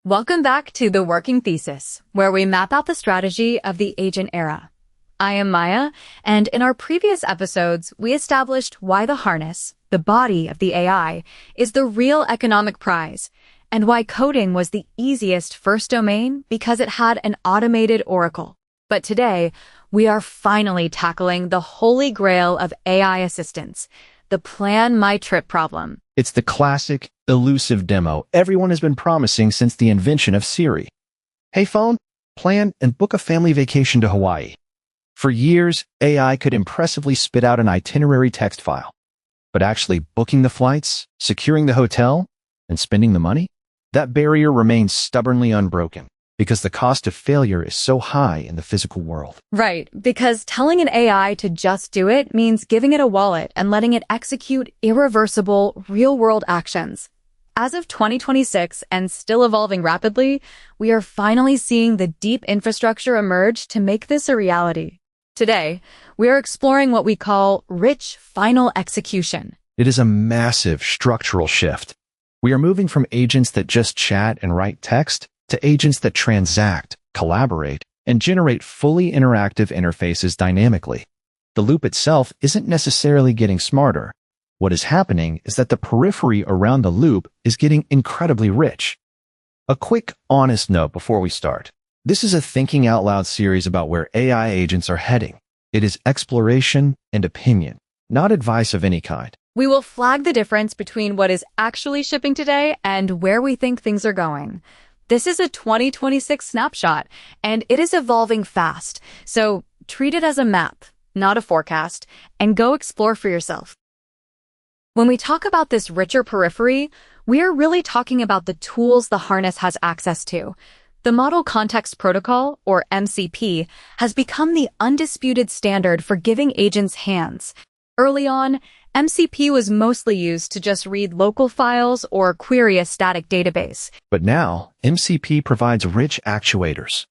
Welcome back to The Working Thesis, where we map out the strategy of the agent era. I am Maya, and in our previous episodes, we established why the harness, the body of the AI, is the real economic prize, and why coding was the easiest first domain because it had an automated oracle. But today, we are finally tackling the holy grail of AI assistance, the plan my trip problem. It's the classic, elusive demo everyone has been promising since the invention of Siri. Hey phone, plan and book a family vacation to Hawaii. For years, AI could impressively spit out an itinerary text file. But actually booking the flights, securing the hotel, and spending the money? That barrier remains stubbornly unbroken because the cost of failure is so high in the physical world. Right, because telling an AI to just do it means giving it a wallet and letting it execute irreversible, real-world actions. As of 2026 and still evolving rapidly, we are finally seeing the deep infrastructure emerge to make this a reality. Today, we are exploring what we call rich final execution. It is a massive structural shift. We are moving from agents that just chat and write text to agents that transact, collaborate, and generate fully interactive interfaces dynamically. The loop itself isn't necessarily getting smarter. What is happening is that the periphery around the loop is getting incredibly rich. A quick, honest note before we start. This is a thinking out loud series about where AI agents are heading. It is exploration and opinion, not advice of any kind. We will flag the difference between what is actually shipping today and where we think things are going. This is a 2026 snapshot, and it is evolving fast, so treat it as a map, not a forecast, and go explore for yourself. When we talk about this richer periphery, we are really talking about the tools the harness has access to. The Model Context Protocol, or MCP, has become the undisputed standard for giving agents hands. Early on, MCP was mostly used to just read local files or query a static database. But now, MCP provides rich actuators.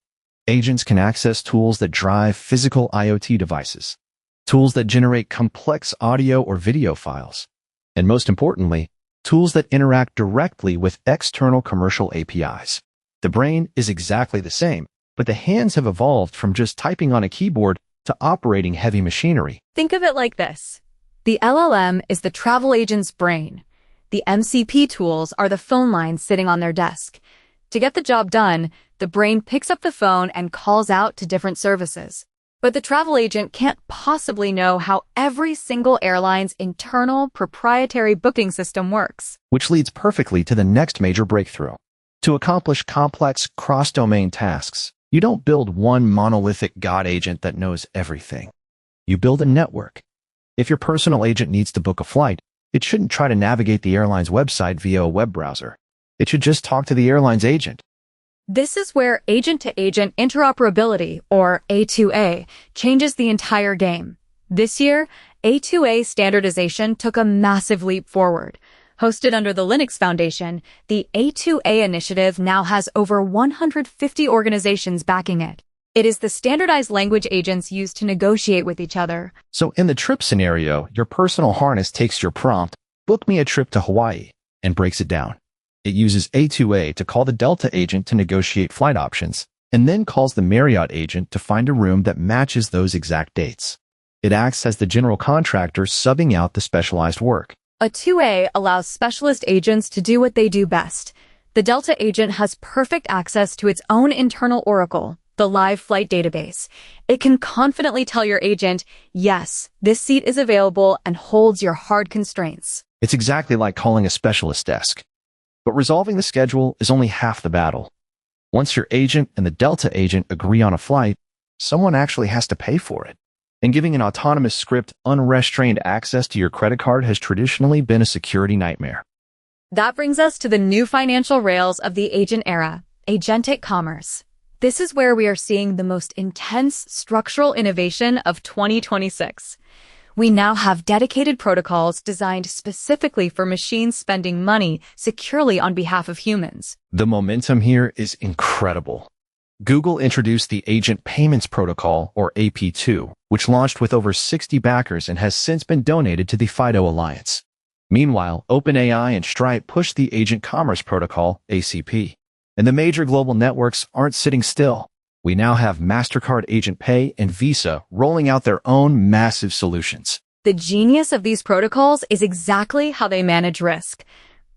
Agents can access tools that drive physical IoT devices, tools that generate complex audio or video files, and most importantly, tools that interact directly with external commercial APIs. The brain is exactly the same, but the hands have evolved from just typing on a keyboard to operating heavy machinery. Think of it like this. The LLM is the travel agent's brain. The MCP tools are the phone lines sitting on their desk. To get the job done, the brain picks up the phone and calls out to different services. But the travel agent can't possibly know how every single airline's internal proprietary booking system works. Which leads perfectly to the next major breakthrough. To accomplish complex cross-domain tasks, you don't build one monolithic God agent that knows everything. You build a network. If your personal agent needs to book a flight, it shouldn't try to navigate the airline's website via a web browser. It should just talk to the airline's agent. This is where agent-to-agent interoperability, or A2A, changes the entire game. This year, A2A standardization took a massive leap forward. Hosted under the Linux Foundation, the A2A initiative now has over 150 organizations backing it. It is the standardized language agents used to negotiate with each other. So in the trip scenario, your personal harness takes your prompt, "Book me a trip to Hawaii," and breaks it down. It uses A2A to call the Delta agent to negotiate flight options, and then calls the Marriott agent to find a room that matches those exact dates. It acts as the general contractor subbing out the specialized work. A 2A allows specialist agents to do what they do best. The Delta agent has perfect access to its own internal oracle, the live flight database. It can confidently tell your agent, yes, this seat is available, and holds your hard constraints. It's exactly like calling a specialist desk. But resolving the schedule is only half the battle. Once your agent and the Delta agent agree on a flight, someone actually has to pay for it. And giving an autonomous script unrestrained access to your credit card has traditionally been a security nightmare. That brings us to the new financial rails of the agent era, agentic commerce. This is where we are seeing the most intense structural innovation of 2026. We now have dedicated protocols designed specifically for machines spending money securely on behalf of humans. The momentum here is incredible. Google introduced the Agent Payments Protocol, or AP2, which launched with over 60 backers and has since been donated to the FIDO Alliance. Meanwhile, OpenAI and Stripe pushed the Agent Commerce Protocol, ACP. And the major global networks aren't sitting still. We now have MasterCard Agent Pay and Visa rolling out their own massive solutions. The genius of these protocols is exactly how they manage risk.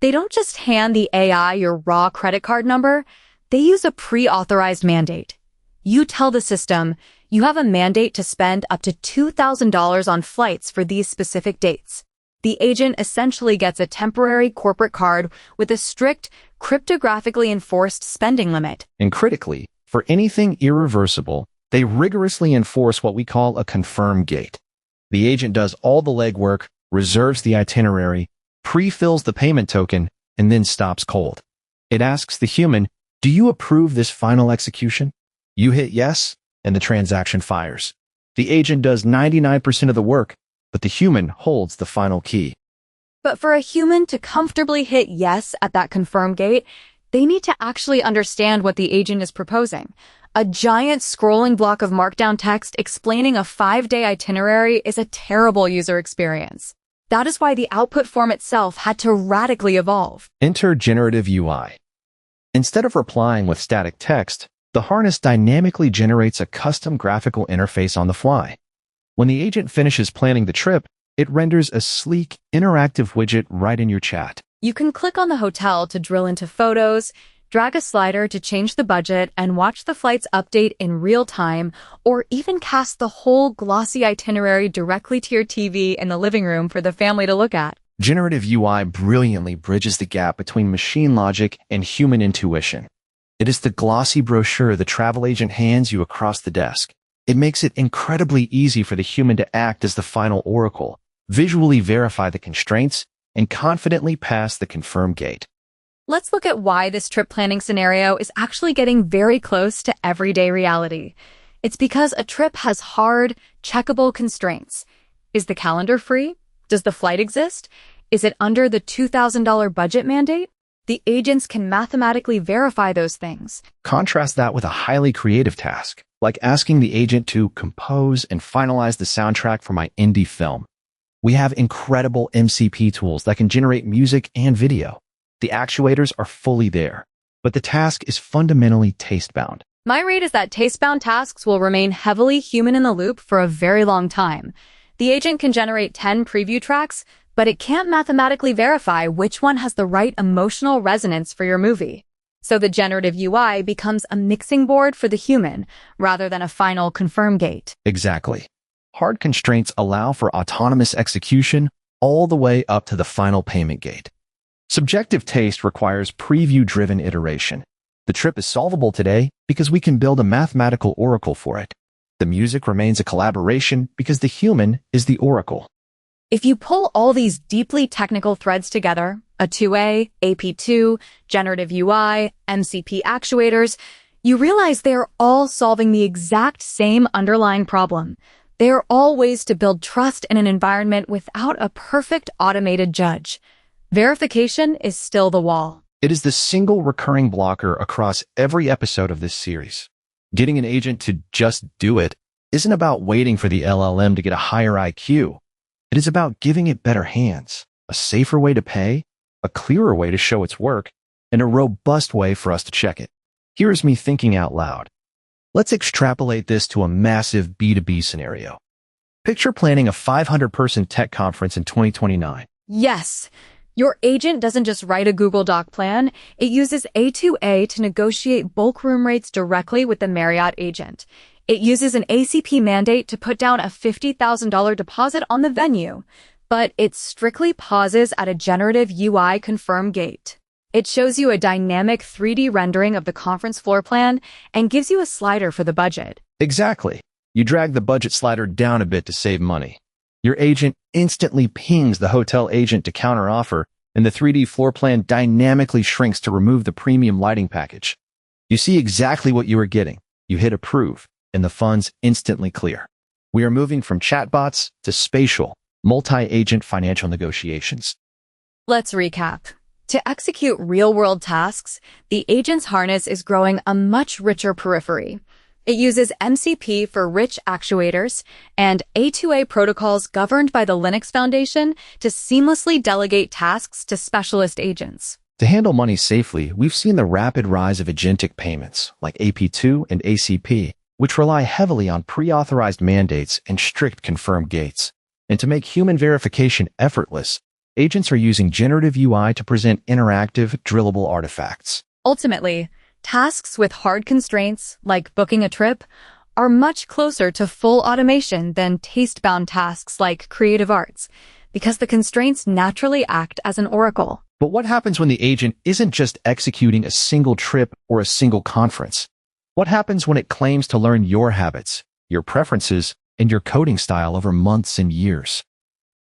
They don't just hand the AI your raw credit card number. They use a pre-authorized mandate. You tell the system, you have a mandate to spend up to $2,000 on flights for these specific dates. The agent essentially gets a temporary corporate card with a strict, cryptographically enforced spending limit. And critically, for anything irreversible, they rigorously enforce what we call a confirm gate. The agent does all the legwork, reserves the itinerary, pre-fills the payment token, and then stops cold. It asks the human, do you approve this final execution? You hit yes, and the transaction fires. The agent does 99% of the work, but the human holds the final key. But for a human to comfortably hit yes at that confirm gate, they need to actually understand what the agent is proposing. A giant scrolling block of markdown text explaining a 5-day itinerary is a terrible user experience. That is why the output form itself had to radically evolve. Enter Generative UI. Instead of replying with static text, the harness dynamically generates a custom graphical interface on the fly. When the agent finishes planning the trip, it renders a sleek, interactive widget right in your chat. You can click on the hotel to drill into photos, drag a slider to change the budget, and watch the flights update in real time, or even cast the whole glossy itinerary directly to your TV in the living room for the family to look at. Generative UI brilliantly bridges the gap between machine logic and human intuition. It is the glossy brochure the travel agent hands you across the desk. It makes it incredibly easy for the human to act as the final oracle, visually verify the constraints, and confidently pass the confirm gate. Let's look at why this trip planning scenario is actually getting very close to everyday reality. It's because a trip has hard, checkable constraints. Is the calendar free? Does the flight exist? Is it under the $2,000 budget mandate? The agents can mathematically verify those things. Contrast that with a highly creative task, like asking the agent to compose and finalize the soundtrack for my indie film. We have incredible MCP tools that can generate music and video. The actuators are fully there, but the task is fundamentally taste-bound. My read is that taste-bound tasks will remain heavily human-in-the-loop for a very long time. The agent can generate 10 preview tracks, but it can't mathematically verify which one has the right emotional resonance for your movie. So the generative UI becomes a mixing board for the human, rather than a final confirm gate. Exactly. Hard constraints allow for autonomous execution all the way up to the final payment gate. Subjective taste requires preview-driven iteration. The trip is solvable today because we can build a mathematical oracle for it. The music remains a collaboration because the human is the oracle. If you pull all these deeply technical threads together, a 2A, AP2, generative UI, MCP actuators, you realize they are all solving the exact same underlying problem. They are all ways to build trust in an environment without a perfect automated judge. Verification is still the wall. It is the single recurring blocker across every episode of this series. Getting an agent to just do it isn't about waiting for the LLM to get a higher IQ. It is about giving it better hands, a safer way to pay, a clearer way to show its work, and a robust way for us to check it. Here's me thinking out loud. Let's extrapolate this to a massive B2B scenario. Picture planning a 500-person tech conference in 2029. Yes. Your agent doesn't just write a Google Doc plan, it uses A2A to negotiate bulk room rates directly with the Marriott agent. It uses an ACP mandate to put down a $50,000 deposit on the venue, but it strictly pauses at a generative UI confirm gate. It shows you a dynamic 3D rendering of the conference floor plan and gives you a slider for the budget. Exactly. You drag the budget slider down a bit to save money. Your agent instantly pings the hotel agent to counteroffer, and the 3D floor plan dynamically shrinks to remove the premium lighting package. You see exactly what you are getting. You hit approve, and the funds instantly clear. We are moving from chatbots to spatial, multi-agent financial negotiations. Let's recap. To execute real-world tasks, the agent's harness is growing a much richer periphery. It uses MCP for rich actuators and A2A protocols governed by the Linux Foundation to seamlessly delegate tasks to specialist agents. To handle money safely, we've seen the rapid rise of agentic payments, like AP2 and ACP, which rely heavily on pre-authorized mandates and strict confirmed gates. And to make human verification effortless, agents are using generative UI to present interactive, drillable artifacts. Ultimately, tasks with hard constraints, like booking a trip, are much closer to full automation than taste-bound tasks like creative arts, because the constraints naturally act as an oracle. But what happens when the agent isn't just executing a single trip or a single conference? What happens when it claims to learn your habits, your preferences, and your coding style over months and years?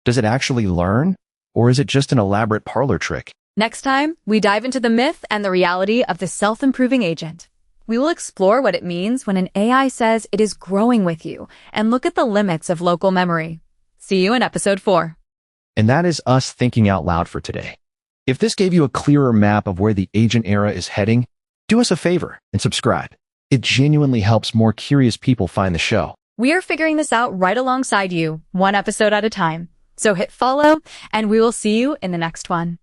Does it actually learn, or is it just an elaborate parlor trick? Next time, we dive into the myth and the reality of the self-improving agent. We will explore what it means when an AI says it is growing with you and look at the limits of local memory. See you in episode 4. And that is us thinking out loud for today. If this gave you a clearer map of where the agent era is heading, do us a favor and subscribe. It genuinely helps more curious people find the show. We are figuring this out right alongside you, one episode at a time. So hit follow, and we will see you in the next one.